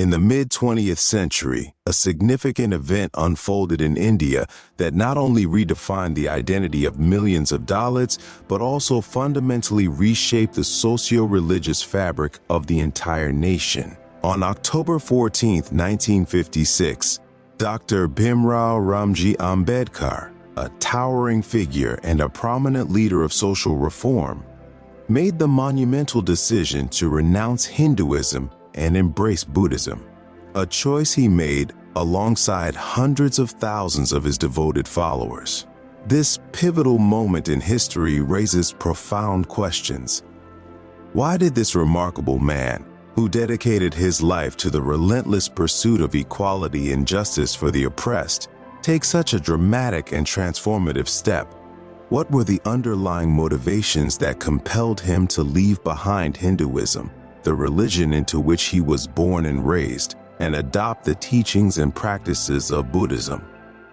In the mid-20th century, a significant event unfolded in India that not only redefined the identity of millions of Dalits, but also fundamentally reshaped the socio-religious fabric of the entire nation. On October 14, 1956, Dr. Bhimrao Ramji Ambedkar, a towering figure and a prominent leader of social reform, made the monumental decision to renounce Hinduism and embrace Buddhism, a choice he made alongside hundreds of thousands of his devoted followers. This pivotal moment in history raises profound questions. Why did this remarkable man, who dedicated his life to the relentless pursuit of equality and justice for the oppressed, take such a dramatic and transformative step? What were the underlying motivations that compelled him to leave behind Hinduism, the religion into which he was born and raised, and adopt the teachings and practices of Buddhism?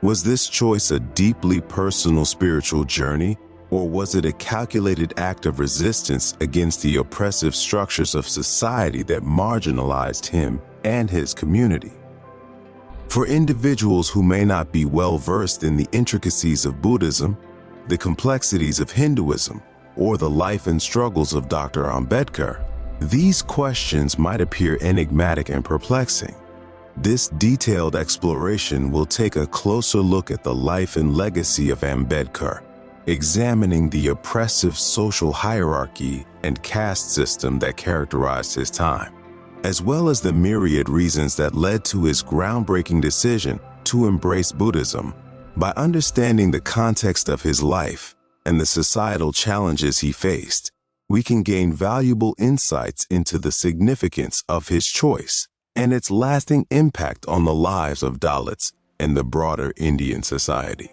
Was this choice a deeply personal spiritual journey, or was it a calculated act of resistance against the oppressive structures of society that marginalized him and his community? For individuals who may not be well versed in the intricacies of Buddhism, the complexities of Hinduism, or the life and struggles of Dr. Ambedkar, these questions might appear enigmatic and perplexing. This detailed exploration will take a closer look at the life and legacy of Ambedkar, examining the oppressive social hierarchy and caste system that characterized his time, as well as the myriad reasons that led to his groundbreaking decision to embrace Buddhism. By understanding the context of his life and the societal challenges he faced, we can gain valuable insights into the significance of his choice and its lasting impact on the lives of Dalits and the broader Indian society.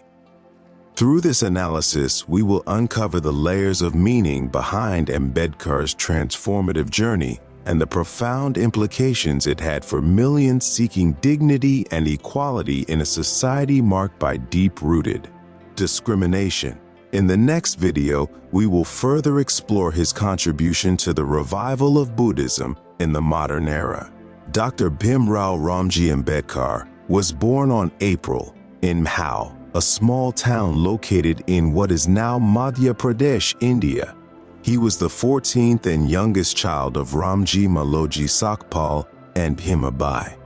Through this analysis, we will uncover the layers of meaning behind Ambedkar's transformative journey and the profound implications it had for millions seeking dignity and equality in a society marked by deep-rooted discrimination. In the next video, we will further explore his contribution to the revival of Buddhism in the modern era. Dr. Bhimrao Ramji Ambedkar was born on April in Mhau, a small town located in what is now Madhya Pradesh, India. He was the 14th and youngest child of Ramji Maloji Sakpal and Bhimabai,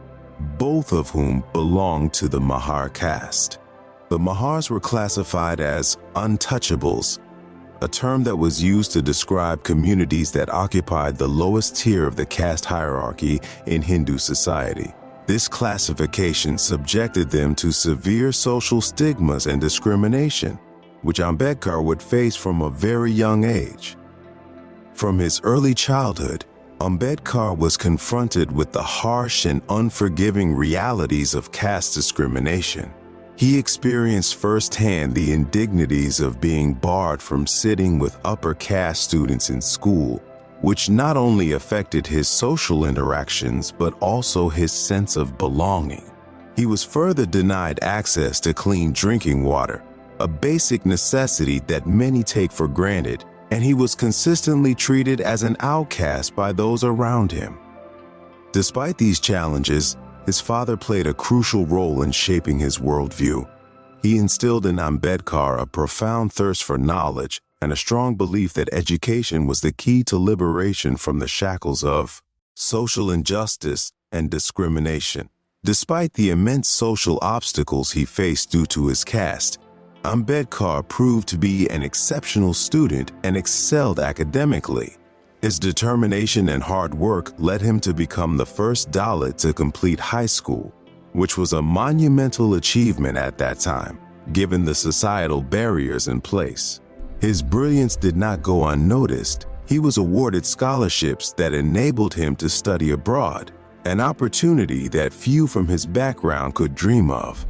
both of whom belonged to the Mahar caste. The Mahars were classified as untouchables, a term that was used to describe communities that occupied the lowest tier of the caste hierarchy in Hindu society. This classification subjected them to severe social stigmas and discrimination, which Ambedkar would face from a very young age. From his early childhood, Ambedkar was confronted with the harsh and unforgiving realities of caste discrimination. He experienced firsthand the indignities of being barred from sitting with upper caste students in school, which not only affected his social interactions but also his sense of belonging. He was further denied access to clean drinking water, a basic necessity that many take for granted, and he was consistently treated as an outcast by those around him. Despite these challenges, his father played a crucial role in shaping his worldview. He instilled in Ambedkar a profound thirst for knowledge and a strong belief that education was the key to liberation from the shackles of social injustice and discrimination. Despite the immense social obstacles he faced due to his caste, Ambedkar proved to be an exceptional student and excelled academically. His determination and hard work led him to become the first Dalit to complete high school, which was a monumental achievement at that time, given the societal barriers in place. His brilliance did not go unnoticed. He was awarded scholarships that enabled him to study abroad, an opportunity that few from his background could dream of.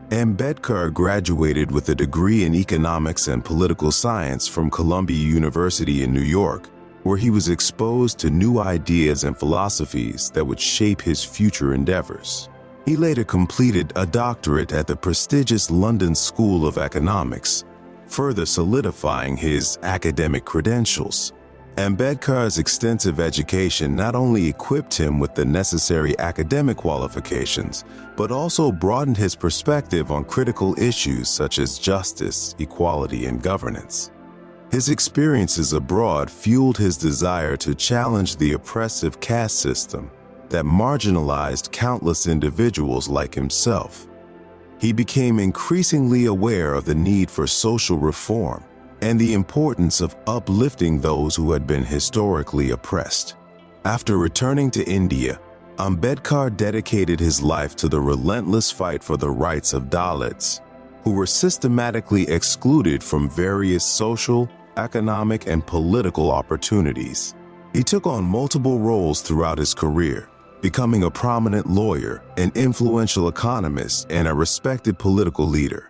Ambedkar graduated with a degree in economics and political science from Columbia University in New York, where he was exposed to new ideas and philosophies that would shape his future endeavors. He later completed a doctorate at the prestigious London School of Economics, further solidifying his academic credentials. Ambedkar's extensive education not only equipped him with the necessary academic qualifications, but also broadened his perspective on critical issues such as justice, equality, and governance. His experiences abroad fueled his desire to challenge the oppressive caste system that marginalized countless individuals like himself. He became increasingly aware of the need for social reform and the importance of uplifting those who had been historically oppressed. After returning to India, Ambedkar dedicated his life to the relentless fight for the rights of Dalits, who were systematically excluded from various social, economic, and political opportunities. He took on multiple roles throughout his career, becoming a prominent lawyer, an influential economist, and a respected political leader.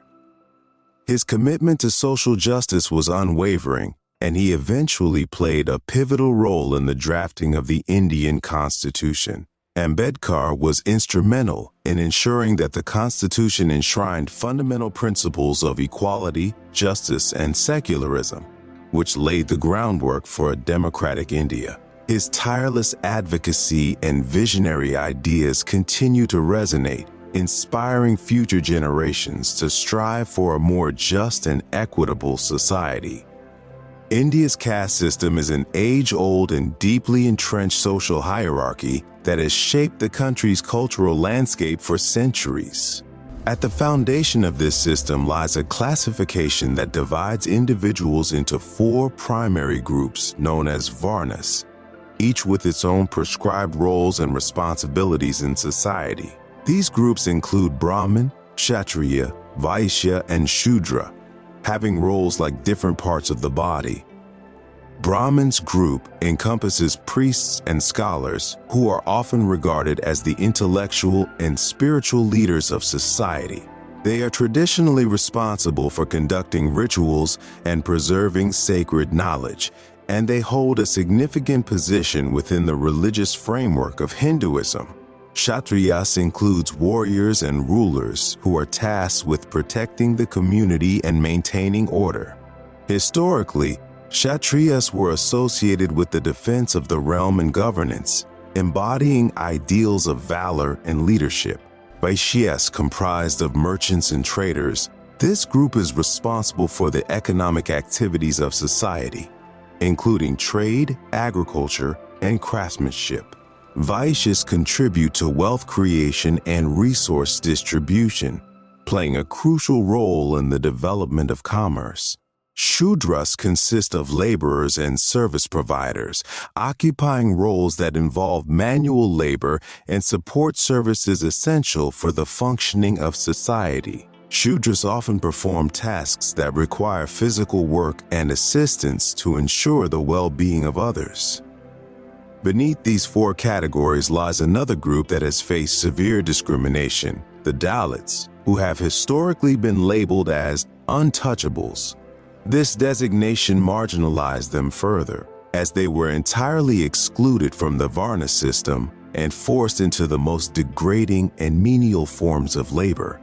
His commitment to social justice was unwavering, and he eventually played a pivotal role in the drafting of the Indian Constitution. Ambedkar was instrumental in ensuring that the Constitution enshrined fundamental principles of equality, justice, and secularism, which laid the groundwork for a democratic India. His tireless advocacy and visionary ideas continue to resonate, inspiring future generations to strive for a more just and equitable society. India's caste system is an age-old and deeply entrenched social hierarchy that has shaped the country's cultural landscape for centuries. At the foundation of this system lies a classification that divides individuals into four primary groups known as varnas, each with its own prescribed roles and responsibilities in society. These groups include Brahmin, Kshatriya, Vaishya, and Shudra, having roles like different parts of the body. Brahmin's group encompasses priests and scholars who are often regarded as the intellectual and spiritual leaders of society. They are traditionally responsible for conducting rituals and preserving sacred knowledge, and they hold a significant position within the religious framework of Hinduism. Kshatriyas includes warriors and rulers who are tasked with protecting the community and maintaining order. Historically, Kshatriyas were associated with the defense of the realm and governance, embodying ideals of valor and leadership. Vaishyas comprised of merchants and traders. This group is responsible for the economic activities of society, including trade, agriculture, and craftsmanship. Vaishyas contribute to wealth creation and resource distribution, playing a crucial role in the development of commerce. Shudras consist of laborers and service providers, occupying roles that involve manual labor and support services essential for the functioning of society. Shudras often perform tasks that require physical work and assistance to ensure the well-being of others. Beneath these four categories lies another group that has faced severe discrimination, the Dalits, who have historically been labeled as untouchables. This designation marginalized them further, as they were entirely excluded from the Varna system and forced into the most degrading and menial forms of labor.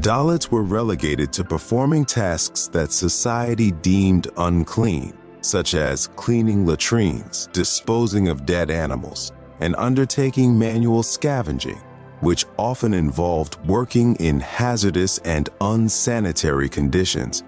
Dalits were relegated to performing tasks that society deemed unclean, such as cleaning latrines, disposing of dead animals, and undertaking manual scavenging, which often involved working in hazardous and unsanitary conditions.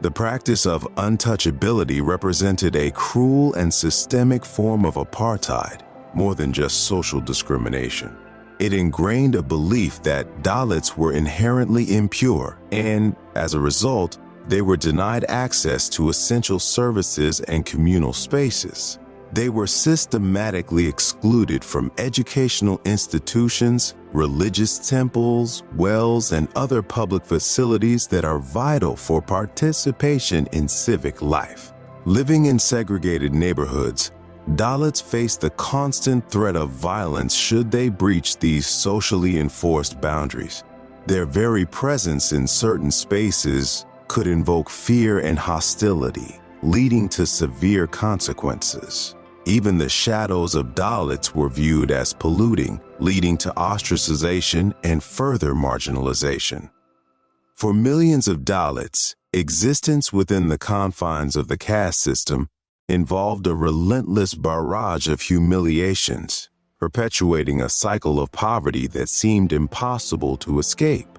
The practice of untouchability represented a cruel and systemic form of apartheid, more than just social discrimination. It ingrained a belief that Dalits were inherently impure and, as a result, they were denied access to essential services and communal spaces. They were systematically excluded from educational institutions, religious temples, wells, and other public facilities that are vital for participation in civic life. Living in segregated neighborhoods, Dalits face the constant threat of violence should they breach these socially enforced boundaries. Their very presence in certain spaces could invoke fear and hostility, leading to severe consequences. Even the shadows of Dalits were viewed as polluting, leading to ostracization and further marginalization. For millions of Dalits, existence within the confines of the caste system involved a relentless barrage of humiliations, perpetuating a cycle of poverty that seemed impossible to escape.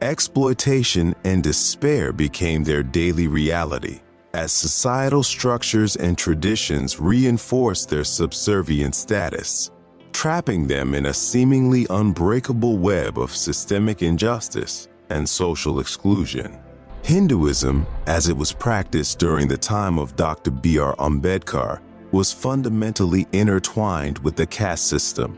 Exploitation and despair became their daily reality, as societal structures and traditions reinforced their subservient status, trapping them in a seemingly unbreakable web of systemic injustice and social exclusion. Hinduism, as it was practiced during the time of Dr. Bhimrao Ambedkar, was fundamentally intertwined with the caste system,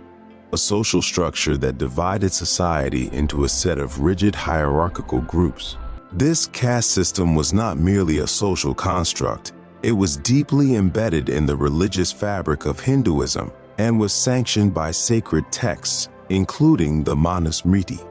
a social structure that divided society into a set of rigid hierarchical groups. This caste system was not merely a social construct, it was deeply embedded in the religious fabric of Hinduism and was sanctioned by sacred texts, including the Manusmriti.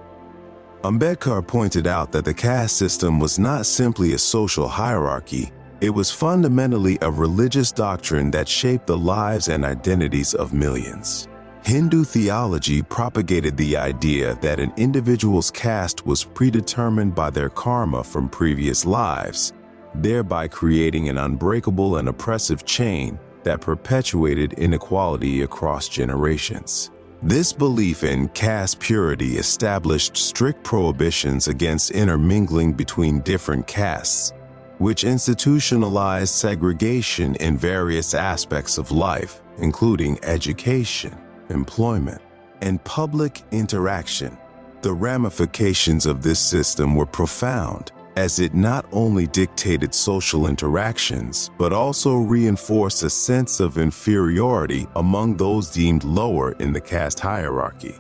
Ambedkar pointed out that the caste system was not simply a social hierarchy, it was fundamentally a religious doctrine that shaped the lives and identities of millions. Hindu theology propagated the idea that an individual's caste was predetermined by their karma from previous lives, thereby creating an unbreakable and oppressive chain that perpetuated inequality across generations. This belief in caste purity established strict prohibitions against intermingling between different castes, which institutionalized segregation in various aspects of life, including education, employment, and public interaction. The ramifications of this system were profound, as it not only dictated social interactions, but also reinforced a sense of inferiority among those deemed lower in the caste hierarchy.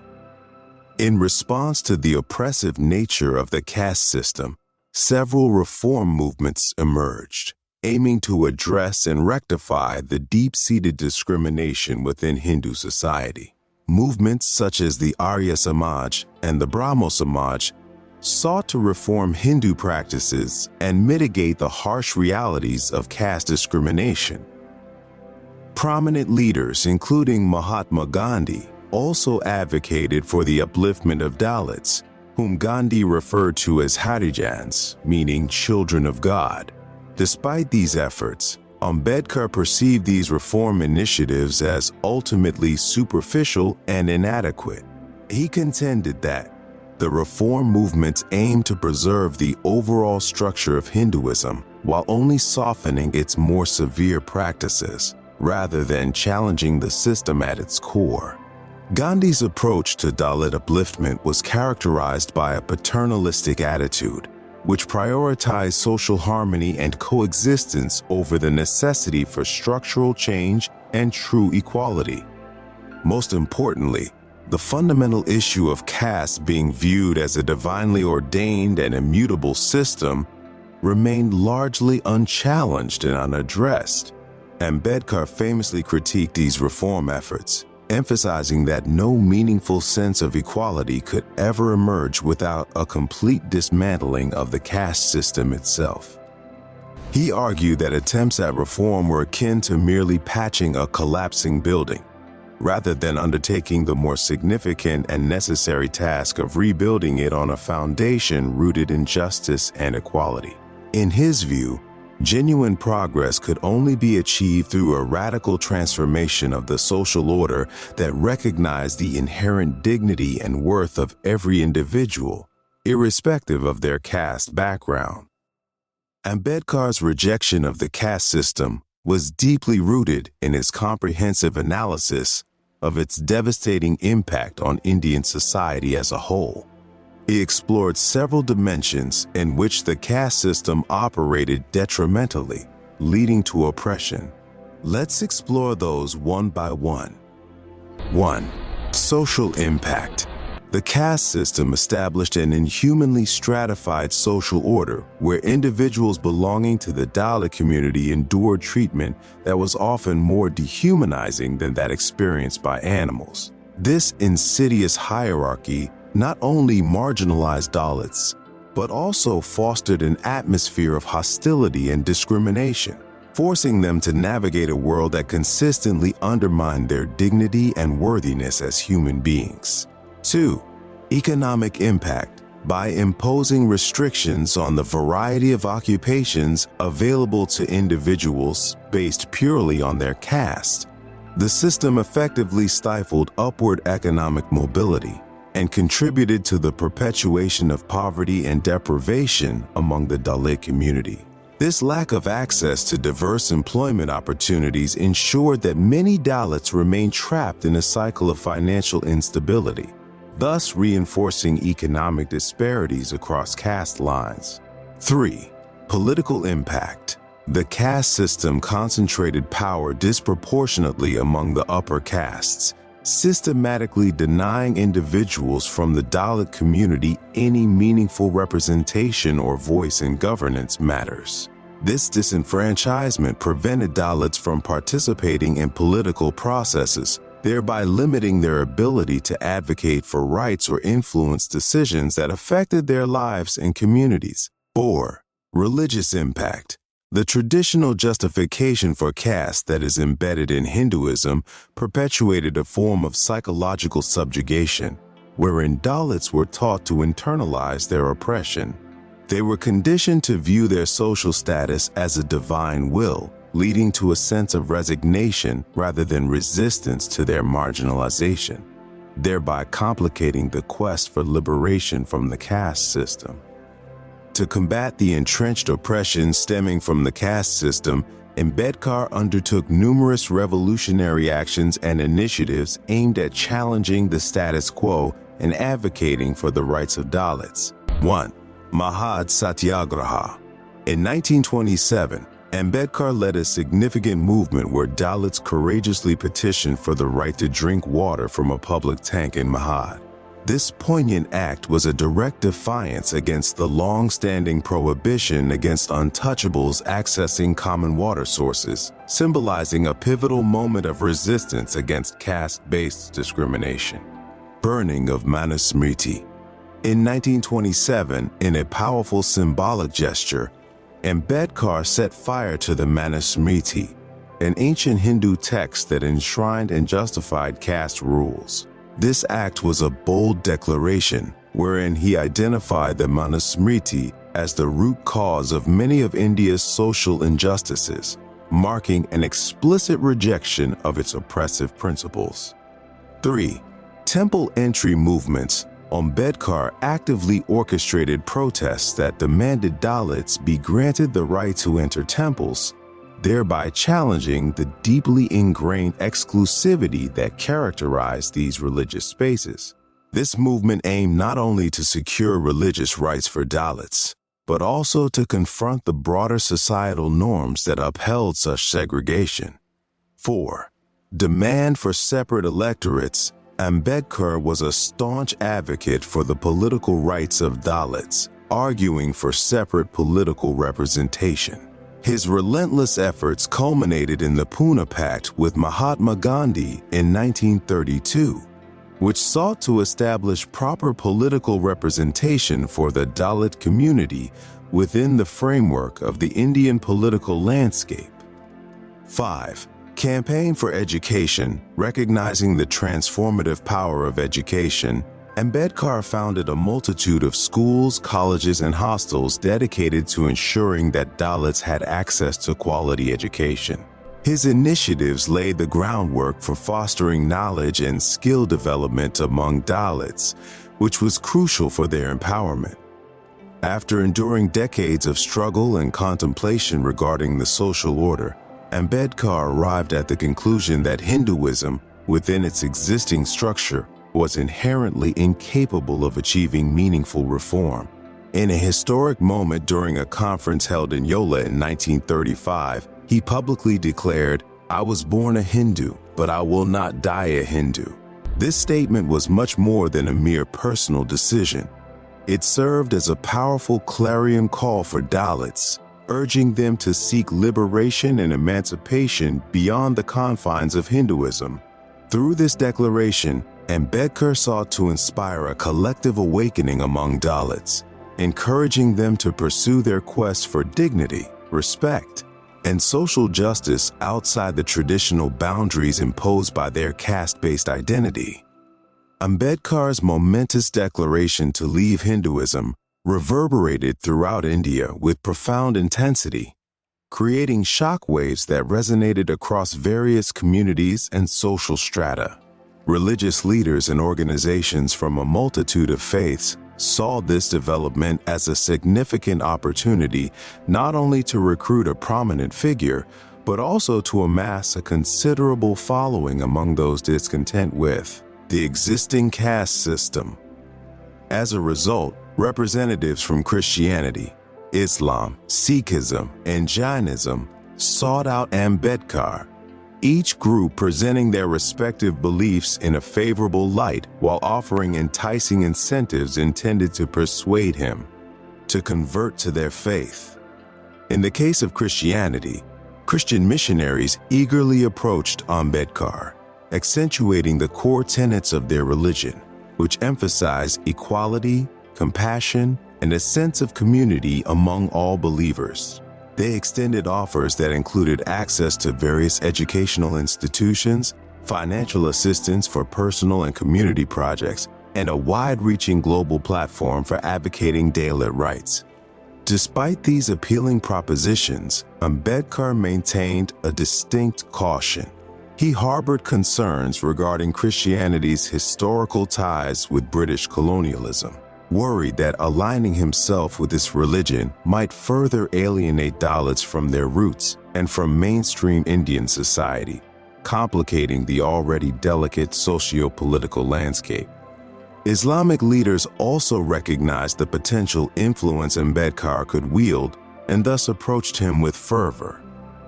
In response to the oppressive nature of the caste system, several reform movements emerged, aiming to address and rectify the deep-seated discrimination within Hindu society. Movements such as the Arya Samaj and the Brahmo Samaj sought to reform Hindu practices and mitigate the harsh realities of caste discrimination. Prominent leaders, including Mahatma Gandhi, also advocated for the upliftment of Dalits, whom Gandhi referred to as Harijans, meaning children of God. Despite these efforts, Ambedkar perceived these reform initiatives as ultimately superficial and inadequate. He contended that the reform movements aimed to preserve the overall structure of Hinduism while only softening its more severe practices, rather than challenging the system at its core. Gandhi's approach to Dalit upliftment was characterized by a paternalistic attitude, which prioritized social harmony and coexistence over the necessity for structural change and true equality. Most importantly, the fundamental issue of caste being viewed as a divinely ordained and immutable system remained largely unchallenged and unaddressed. Ambedkar famously critiqued these reform efforts, emphasizing that no meaningful sense of equality could ever emerge without a complete dismantling of the caste system itself. He argued that attempts at reform were akin to merely patching a collapsing building, rather than undertaking the more significant and necessary task of rebuilding it on a foundation rooted in justice and equality. In his view, genuine progress could only be achieved through a radical transformation of the social order that recognized the inherent dignity and worth of every individual, irrespective of their caste background. Ambedkar's rejection of the caste system was deeply rooted in his comprehensive analysis of its devastating impact on Indian society as a whole. He explored several dimensions in which the caste system operated detrimentally, leading to oppression. Let's explore those one by one. 1. Social impact. The caste system established an inhumanly stratified social order where individuals belonging to the Dalit community endured treatment that was often more dehumanizing than that experienced by animals. This insidious hierarchy not only marginalized Dalits, but also fostered an atmosphere of hostility and discrimination, forcing them to navigate a world that consistently undermined their dignity and worthiness as human beings. 2. Economic impact. by imposing restrictions on the variety of occupations available to individuals based purely on their caste. The system effectively stifled upward economic mobility and contributed to the perpetuation of poverty and deprivation among the Dalit community. This lack of access to diverse employment opportunities ensured that many Dalits remained trapped in a cycle of financial instability, thus reinforcing economic disparities across caste lines. 3. Political impact. The caste system concentrated power disproportionately among the upper castes, systematically denying individuals from the Dalit community any meaningful representation or voice in governance matters. This disenfranchisement prevented Dalits from participating in political processes, thereby limiting their ability to advocate for rights or influence decisions that affected their lives and communities. 4. Religious impact. The traditional justification for caste that is embedded in Hinduism perpetuated a form of psychological subjugation, wherein Dalits were taught to internalize their oppression. They were conditioned to view their social status as a divine will, leading to a sense of resignation rather than resistance to their marginalization, thereby complicating the quest for liberation from the caste system. To combat the entrenched oppression stemming from the caste system, Ambedkar undertook numerous revolutionary actions and initiatives aimed at challenging the status quo and advocating for the rights of Dalits. 1. Mahad Satyagraha. In 1927, Ambedkar led a significant movement where Dalits courageously petitioned for the right to drink water from a public tank in Mahad. This poignant act was a direct defiance against the long-standing prohibition against untouchables accessing common water sources, symbolizing a pivotal moment of resistance against caste-based discrimination. Burning of Manusmriti. In 1927, in a powerful symbolic gesture, Ambedkar set fire to the Manusmriti, an ancient Hindu text that enshrined and justified caste rules. This act was a bold declaration wherein he identified the Manusmriti as the root cause of many of India's social injustices, marking an explicit rejection of its oppressive principles. 3. Temple entry movements. Ambedkar actively orchestrated protests that demanded Dalits be granted the right to enter temples, thereby challenging the deeply ingrained exclusivity that characterized these religious spaces. This movement aimed not only to secure religious rights for Dalits, but also to confront the broader societal norms that upheld such segregation. 4. Demand for separate electorates. Ambedkar was a staunch advocate for the political rights of Dalits, arguing for separate political representation. His relentless efforts culminated in the Pune Pact with Mahatma Gandhi in 1932, which sought to establish proper political representation for the Dalit community within the framework of the Indian political landscape. 5. Campaign for education. Recognizing the transformative power of education, Ambedkar founded a multitude of schools, colleges, and hostels dedicated to ensuring that Dalits had access to quality education. His initiatives laid the groundwork for fostering knowledge and skill development among Dalits, which was crucial for their empowerment. After enduring decades of struggle and contemplation regarding the social order, Ambedkar arrived at the conclusion that Hinduism, within its existing structure, was inherently incapable of achieving meaningful reform. In a historic moment during a conference held in Yola in 1935, he publicly declared, "I was born a Hindu, but I will not die a Hindu." This statement was much more than a mere personal decision. It served as a powerful clarion call for Dalits, urging them to seek liberation and emancipation beyond the confines of Hinduism. Through this declaration, Ambedkar sought to inspire a collective awakening among Dalits, encouraging them to pursue their quest for dignity, respect, and social justice outside the traditional boundaries imposed by their caste-based identity. Ambedkar's momentous declaration to leave Hinduism reverberated throughout India with profound intensity, creating shockwaves that resonated across various communities and social strata. Religious leaders and organizations from a multitude of faiths saw this development as a significant opportunity not only to recruit a prominent figure, but also to amass a considerable following among those discontent with the existing caste system. As a result, representatives from Christianity, Islam, Sikhism, and Jainism sought out Ambedkar, each group presenting their respective beliefs in a favorable light while offering enticing incentives intended to persuade him to convert to their faith. In the case of Christianity, Christian missionaries eagerly approached Ambedkar, accentuating the core tenets of their religion, which emphasize equality, compassion, and a sense of community among all believers. They extended offers that included access to various educational institutions, financial assistance for personal and community projects, and a wide-reaching global platform for advocating Dalit rights. Despite these appealing propositions, Ambedkar maintained a distinct caution. He harbored concerns regarding Christianity's historical ties with British colonialism, worried that aligning himself with this religion might further alienate Dalits from their roots and from mainstream Indian society, complicating the already delicate socio-political landscape. Islamic leaders also recognized the potential influence Ambedkar could wield and thus approached him with fervor.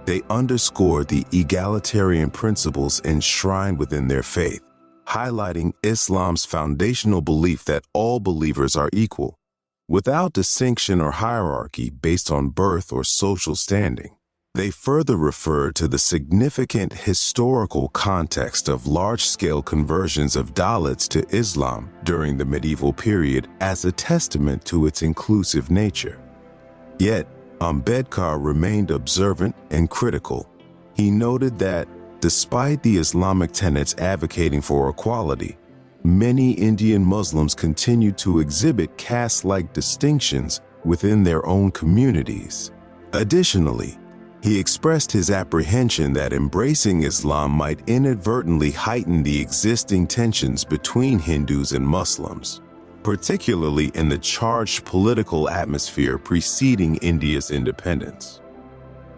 They underscored the egalitarian principles enshrined within their faith, highlighting Islam's foundational belief that all believers are equal, without distinction or hierarchy based on birth or social standing. They further referred to the significant historical context of large-scale conversions of Dalits to Islam during the medieval period as a testament to its inclusive nature. Yet, Ambedkar remained observant and critical. He noted that, despite the Islamic tenets advocating for equality, many Indian Muslims continued to exhibit caste-like distinctions within their own communities. Additionally, he expressed his apprehension that embracing Islam might inadvertently heighten the existing tensions between Hindus and Muslims, particularly in the charged political atmosphere preceding India's independence.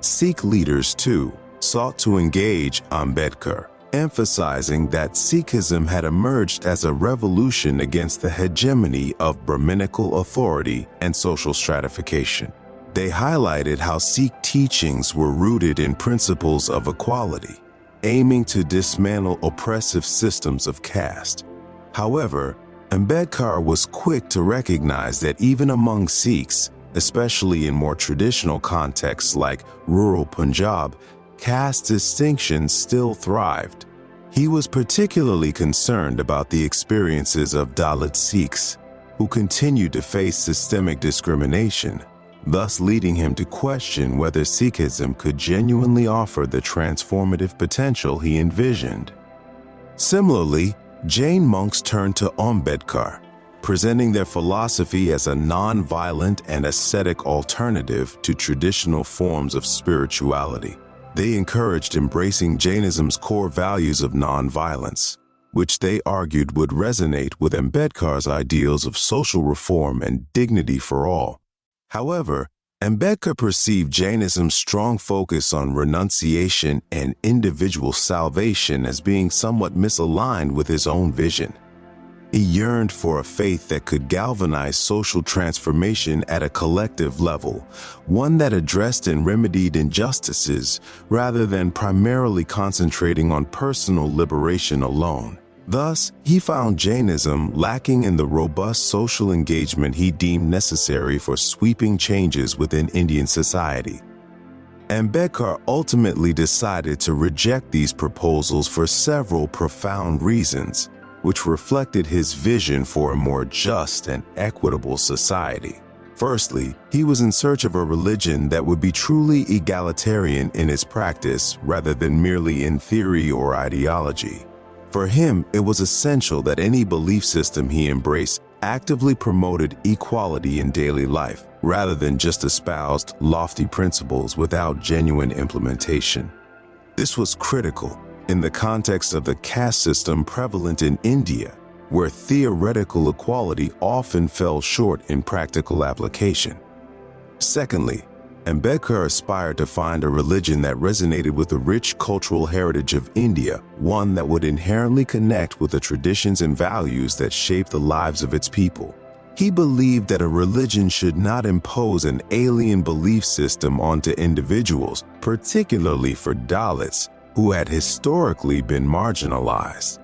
Sikh leaders, too, sought to engage Ambedkar, emphasizing that Sikhism had emerged as a revolution against the hegemony of Brahminical authority and social stratification. They highlighted how Sikh teachings were rooted in principles of equality, aiming to dismantle oppressive systems of caste. However, Ambedkar was quick to recognize that even among Sikhs, especially in more traditional contexts like rural Punjab, caste distinctions still thrived. He was particularly concerned about the experiences of Dalit Sikhs, who continued to face systemic discrimination, thus leading him to question whether Sikhism could genuinely offer the transformative potential he envisioned. Similarly, Jain monks turned to Ambedkar, presenting their philosophy as a non-violent and ascetic alternative to traditional forms of spirituality. They encouraged embracing Jainism's core values of non-violence, which they argued would resonate with Ambedkar's ideals of social reform and dignity for all. However, Ambedkar perceived Jainism's strong focus on renunciation and individual salvation as being somewhat misaligned with his own vision. He yearned for a faith that could galvanize social transformation at a collective level, one that addressed and remedied injustices rather than primarily concentrating on personal liberation alone. Thus, he found Jainism lacking in the robust social engagement he deemed necessary for sweeping changes within Indian society. Ambedkar ultimately decided to reject these proposals for several profound reasons, which reflected his vision for a more just and equitable society. Firstly, he was in search of a religion that would be truly egalitarian in its practice rather than merely in theory or ideology. For him, it was essential that any belief system he embraced actively promoted equality in daily life, rather than just espoused lofty principles without genuine implementation. This was critical in the context of the caste system prevalent in India, where theoretical equality often fell short in practical application. Secondly, Ambedkar aspired to find a religion that resonated with the rich cultural heritage of India, one that would inherently connect with the traditions and values that shape the lives of its people. He believed that a religion should not impose an alien belief system onto individuals, particularly for Dalits, who had historically been marginalized.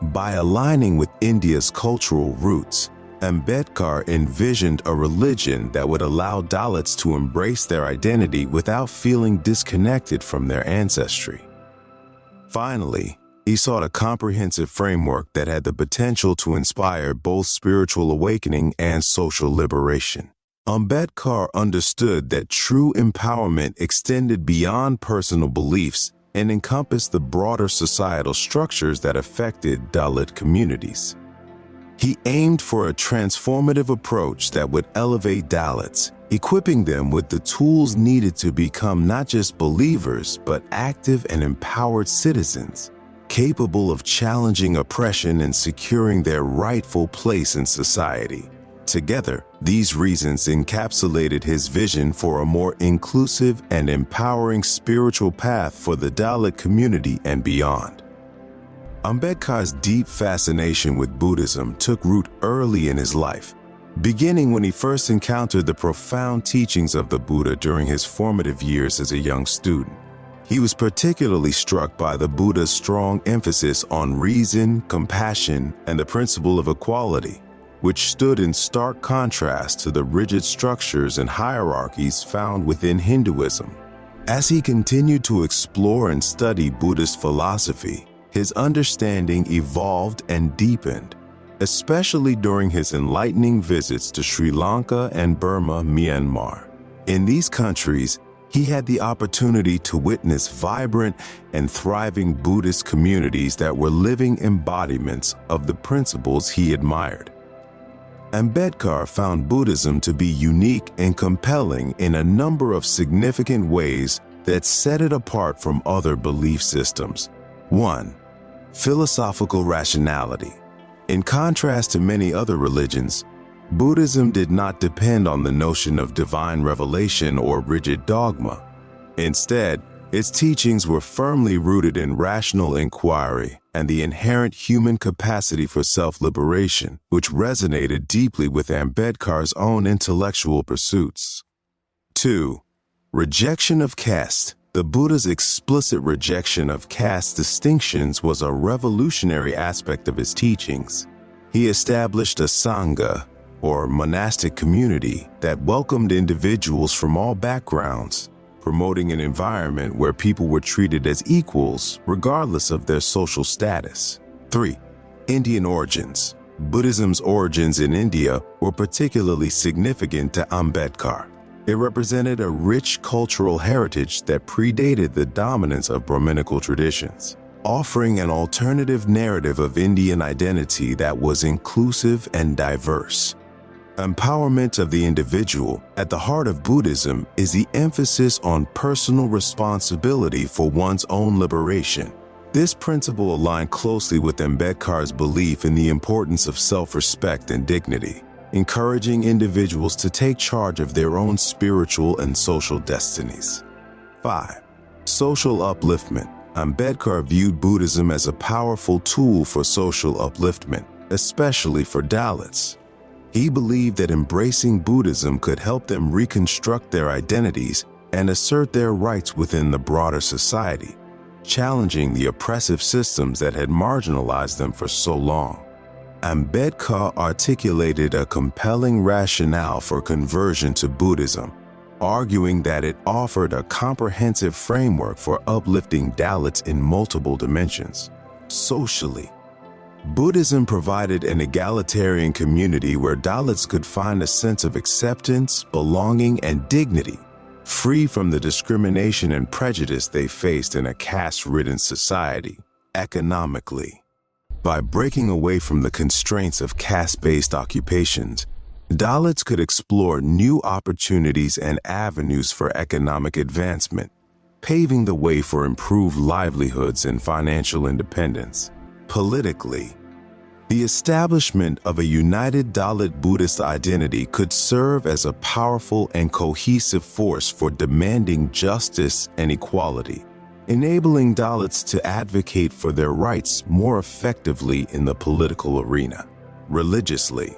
By aligning with India's cultural roots, Ambedkar envisioned a religion that would allow Dalits to embrace their identity without feeling disconnected from their ancestry. Finally, he sought a comprehensive framework that had the potential to inspire both spiritual awakening and social liberation. Ambedkar understood that true empowerment extended beyond personal beliefs and encompassed the broader societal structures that affected Dalit communities. He aimed for a transformative approach that would elevate Dalits, equipping them with the tools needed to become not just believers, but active and empowered citizens, capable of challenging oppression and securing their rightful place in society. Together, these reasons encapsulated his vision for a more inclusive and empowering spiritual path for the Dalit community and beyond. Ambedkar's deep fascination with Buddhism took root early in his life, beginning when he first encountered the profound teachings of the Buddha during his formative years as a young student. He was particularly struck by the Buddha's strong emphasis on reason, compassion, and the principle of equality, which stood in stark contrast to the rigid structures and hierarchies found within Hinduism. As he continued to explore and study Buddhist philosophy, his understanding evolved and deepened, especially during his enlightening visits to Sri Lanka and Burma, Myanmar. In these countries, he had the opportunity to witness vibrant and thriving Buddhist communities that were living embodiments of the principles he admired. Ambedkar found Buddhism to be unique and compelling in a number of significant ways that set it apart from other belief systems. 1. Philosophical rationality. In contrast to many other religions, Buddhism did not depend on the notion of divine revelation or rigid dogma. Instead, its teachings were firmly rooted in rational inquiry and the inherent human capacity for self-liberation, which resonated deeply with Ambedkar's own intellectual pursuits. 2. Rejection of caste. The Buddha's explicit rejection of caste distinctions was a revolutionary aspect of his teachings. He established a sangha, or monastic community, that welcomed individuals from all backgrounds, promoting an environment where people were treated as equals regardless of their social status. 3. Indian origins. Buddhism's origins in India were particularly significant to Ambedkar. It represented a rich cultural heritage that predated the dominance of Brahminical traditions, offering an alternative narrative of Indian identity that was inclusive and diverse. Empowerment of the individual. At the heart of Buddhism is the emphasis on personal responsibility for one's own liberation. This principle aligned closely with Ambedkar's belief in the importance of self-respect and dignity, encouraging individuals to take charge of their own spiritual and social destinies. 5. Social upliftment. Ambedkar viewed Buddhism as a powerful tool for social upliftment, especially for Dalits. He believed that embracing Buddhism could help them reconstruct their identities and assert their rights within the broader society, challenging the oppressive systems that had marginalized them for so long. Ambedkar articulated a compelling rationale for conversion to Buddhism, arguing that it offered a comprehensive framework for uplifting Dalits in multiple dimensions. Socially, Buddhism provided an egalitarian community where Dalits could find a sense of acceptance, belonging, and dignity, free from the discrimination and prejudice they faced in a caste-ridden society. Economically, By breaking away from the constraints of caste-based occupations, Dalits could explore new opportunities and avenues for economic advancement, paving the way for improved livelihoods and financial independence. Politically, the establishment of a united Dalit Buddhist identity could serve as a powerful and cohesive force for demanding justice and equality, enabling Dalits to advocate for their rights more effectively in the political arena. Religiously,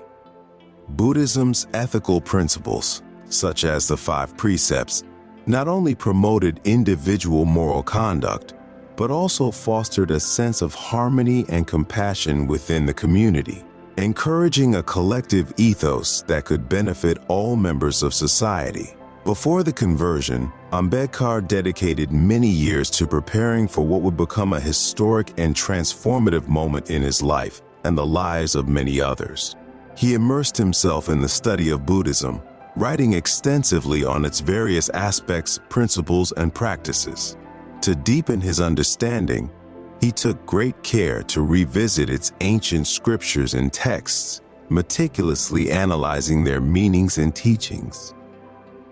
Buddhism's ethical principles, such as the 5 precepts, not only promoted individual moral conduct, but also fostered a sense of harmony and compassion within the community, encouraging a collective ethos that could benefit all members of society. Before the conversion, Ambedkar dedicated many years to preparing for what would become a historic and transformative moment in his life and the lives of many others. He immersed himself in the study of Buddhism, writing extensively on its various aspects, principles, and practices. To deepen his understanding, he took great care to revisit its ancient scriptures and texts, meticulously analyzing their meanings and teachings.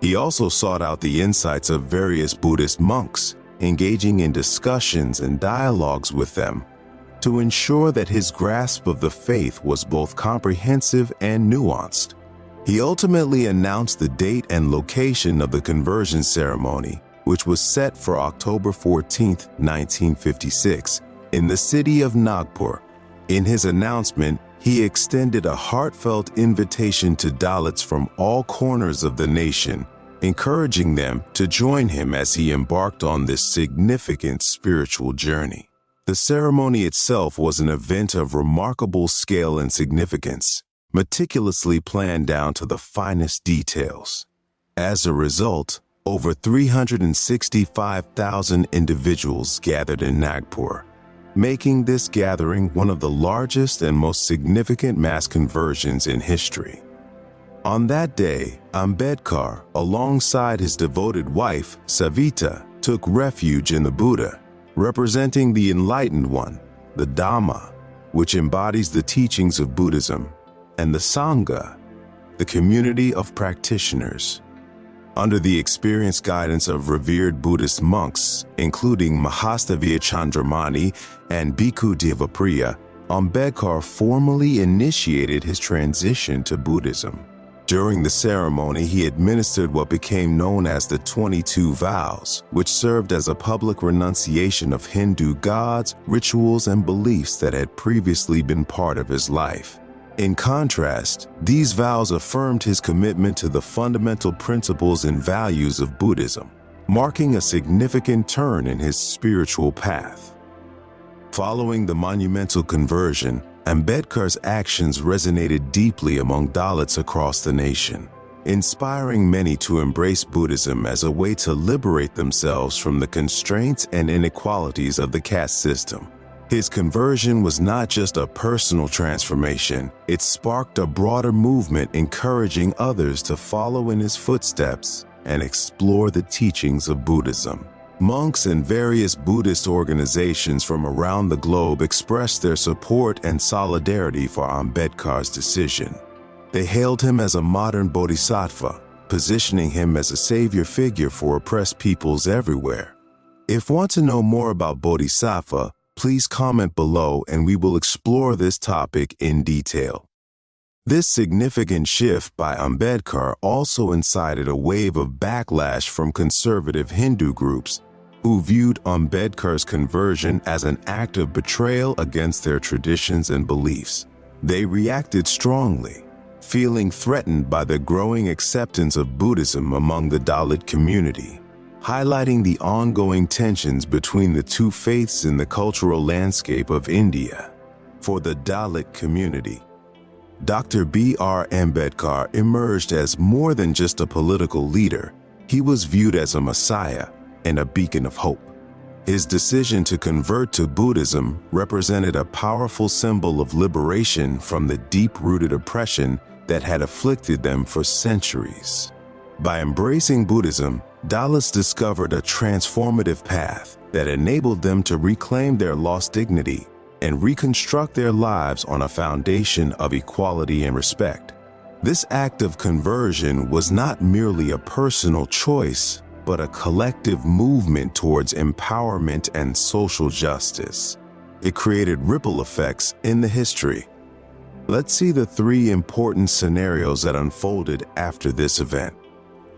He also sought out the insights of various Buddhist monks, engaging in discussions and dialogues with them to ensure that his grasp of the faith was both comprehensive and nuanced. He ultimately announced the date and location of the conversion ceremony, which was set for October 14, 1956, in the city of Nagpur. In his announcement, he extended a heartfelt invitation to Dalits from all corners of the nation, encouraging them to join him as he embarked on this significant spiritual journey. The ceremony itself was an event of remarkable scale and significance, meticulously planned down to the finest details. As a result, over 365,000 individuals gathered in Nagpur, making this gathering one of the largest and most significant mass conversions in history. On that day, Ambedkar, alongside his devoted wife, Savita, took refuge in the Buddha, representing the enlightened one, the Dhamma, which embodies the teachings of Buddhism, and the Sangha, the community of practitioners. Under the experienced guidance of revered Buddhist monks, including Mahastavya Chandramani and Bhikkhu Devapriya, Ambedkar formally initiated his transition to Buddhism. During the ceremony, he administered what became known as the 22 vows, which served as a public renunciation of Hindu gods, rituals, and beliefs that had previously been part of his life. In contrast, these vows affirmed his commitment to the fundamental principles and values of Buddhism, marking a significant turn in his spiritual path. Following the monumental conversion, Ambedkar's actions resonated deeply among Dalits across the nation, inspiring many to embrace Buddhism as a way to liberate themselves from the constraints and inequalities of the caste system. His conversion was not just a personal transformation, it sparked a broader movement encouraging others to follow in his footsteps and explore the teachings of Buddhism. Monks and various Buddhist organizations from around the globe expressed their support and solidarity for Ambedkar's decision. They hailed him as a modern bodhisattva, positioning him as a savior figure for oppressed peoples everywhere. If you want to know more about bodhisattva, please comment below and we will explore this topic in detail. This significant shift by Ambedkar also incited a wave of backlash from conservative Hindu groups who viewed Ambedkar's conversion as an act of betrayal against their traditions and beliefs. They reacted strongly, feeling threatened by the growing acceptance of Buddhism among the Dalit community, highlighting the ongoing tensions between the two faiths in the cultural landscape of India. For the Dalit community, Dr. B.R. Ambedkar emerged as more than just a political leader. He was viewed as a messiah and a beacon of hope. His decision to convert to Buddhism represented a powerful symbol of liberation from the deep-rooted oppression that had afflicted them for centuries. By embracing Buddhism, Dalits discovered a transformative path that enabled them to reclaim their lost dignity and reconstruct their lives on a foundation of equality and respect. This act of conversion was not merely a personal choice, but a collective movement towards empowerment and social justice. It created ripple effects in the history. Let's see the three important scenarios that unfolded after this event.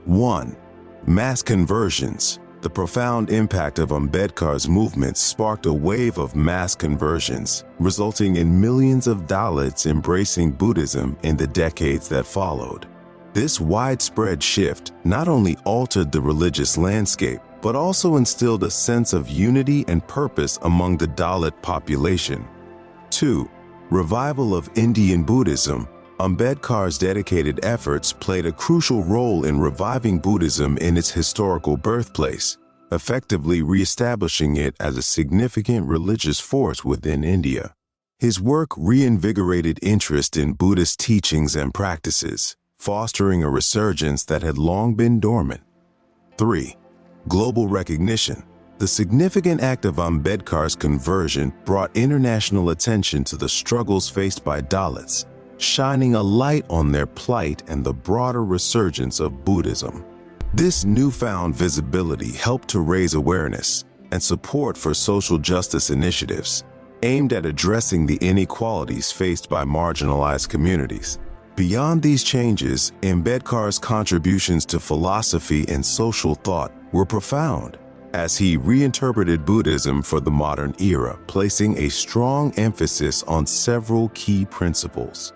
1. Mass conversions. The profound impact of Ambedkar's movement sparked a wave of mass conversions, resulting in millions of Dalits embracing Buddhism in the decades that followed. This widespread shift not only altered the religious landscape, but also instilled a sense of unity and purpose among the Dalit population. 2. Revival of Indian Buddhism. Ambedkar's dedicated efforts played a crucial role in reviving Buddhism in its historical birthplace, effectively re-establishing it as a significant religious force within India. His work reinvigorated interest in Buddhist teachings and practices, fostering a resurgence that had long been dormant. 3. Global recognition. The significant act of Ambedkar's conversion brought international attention to the struggles faced by Dalits, shining a light on their plight and the broader resurgence of Buddhism. This newfound visibility helped to raise awareness and support for social justice initiatives aimed at addressing the inequalities faced by marginalized communities. Beyond these changes, Ambedkar's contributions to philosophy and social thought were profound, as he reinterpreted Buddhism for the modern era, placing a strong emphasis on several key principles.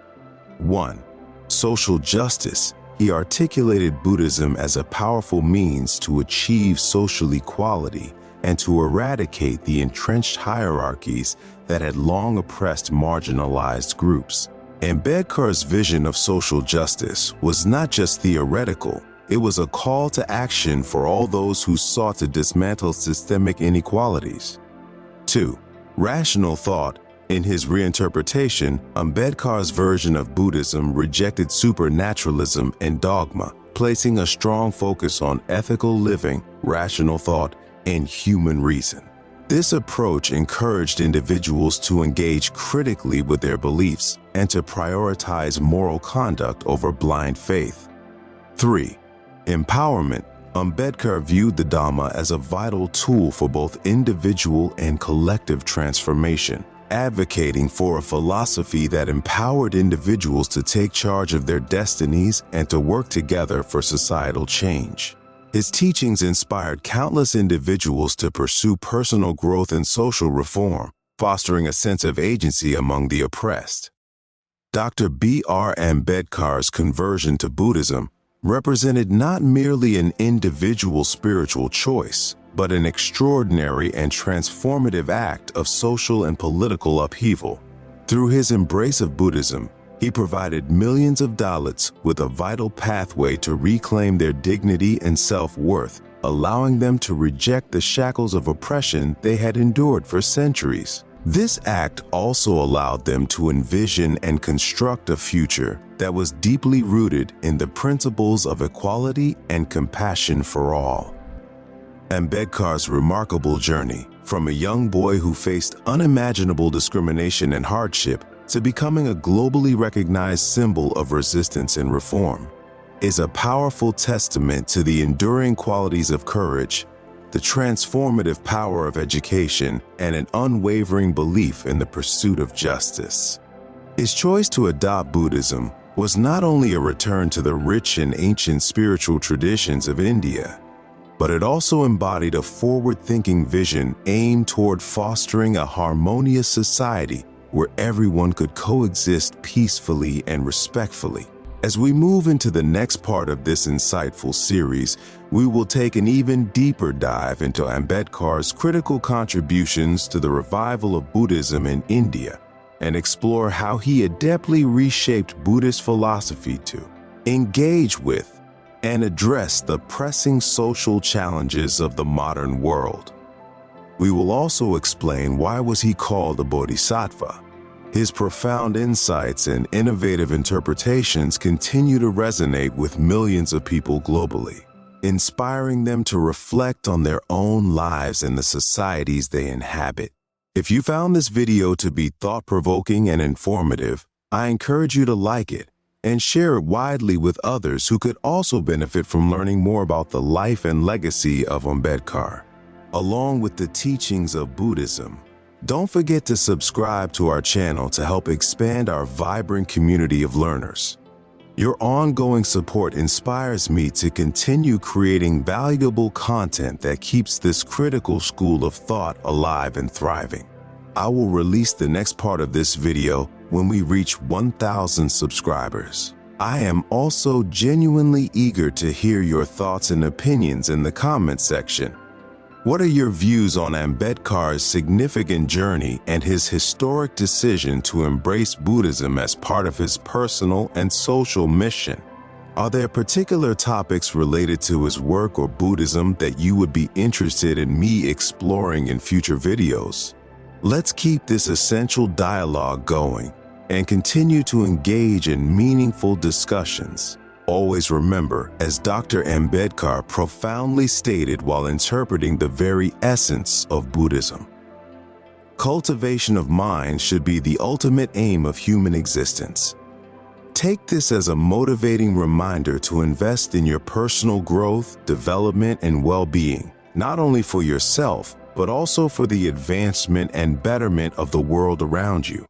1. Social justice. He articulated Buddhism as a powerful means to achieve social equality and to eradicate the entrenched hierarchies that had long oppressed marginalized groups. Ambedkar's vision of social justice was not just theoretical, it was a call to action for all those who sought to dismantle systemic inequalities. 2. Rational thought. In his reinterpretation, Ambedkar's version of Buddhism rejected supernaturalism and dogma, placing a strong focus on ethical living, rational thought, and human reason. This approach encouraged individuals to engage critically with their beliefs and to prioritize moral conduct over blind faith. 3. Empowerment. Ambedkar viewed the Dhamma as a vital tool for both individual and collective transformation, advocating for a philosophy that empowered individuals to take charge of their destinies and to work together for societal change. His teachings inspired countless individuals to pursue personal growth and social reform, fostering a sense of agency among the oppressed. Dr. B.R. Ambedkar's conversion to Buddhism represented not merely an individual spiritual choice, but an extraordinary and transformative act of social and political upheaval. Through his embrace of Buddhism, he provided millions of Dalits with a vital pathway to reclaim their dignity and self-worth, allowing them to reject the shackles of oppression they had endured for centuries. This act also allowed them to envision and construct a future that was deeply rooted in the principles of equality and compassion for all. Ambedkar's remarkable journey, from a young boy who faced unimaginable discrimination and hardship to becoming a globally recognized symbol of resistance and reform, is a powerful testament to the enduring qualities of courage, the transformative power of education, and an unwavering belief in the pursuit of justice. His choice to adopt Buddhism was not only a return to the rich and ancient spiritual traditions of India, but it also embodied a forward-thinking vision aimed toward fostering a harmonious society where everyone could coexist peacefully and respectfully. As we move into the next part of this insightful series, we will take an even deeper dive into Ambedkar's critical contributions to the revival of Buddhism in India and explore how he adeptly reshaped Buddhist philosophy to engage with and address the pressing social challenges of the modern world. We will also explain why was he called a bodhisattva. His profound insights and innovative interpretations continue to resonate with millions of people globally, inspiring them to reflect on their own lives and the societies they inhabit. If you found this video to be thought-provoking and informative, I encourage you to like it and share it widely with others who could also benefit from learning more about the life and legacy of Ambedkar, along with the teachings of Buddhism. Don't forget to subscribe to our channel to help expand our vibrant community of learners. Your ongoing support inspires me to continue creating valuable content that keeps this critical school of thought alive and thriving. I will release the next part of this video when we reach 1,000 subscribers. I am also genuinely eager to hear your thoughts and opinions in the comment section. What are your views on Ambedkar's significant journey and his historic decision to embrace Buddhism as part of his personal and social mission? Are there particular topics related to his work or Buddhism that you would be interested in me exploring in future videos? Let's keep this essential dialogue going and continue to engage in meaningful discussions. Always remember, as Dr. Ambedkar profoundly stated while interpreting the very essence of Buddhism, cultivation of mind should be the ultimate aim of human existence. Take this as a motivating reminder to invest in your personal growth, development, and well-being, not only for yourself, but also for the advancement and betterment of the world around you.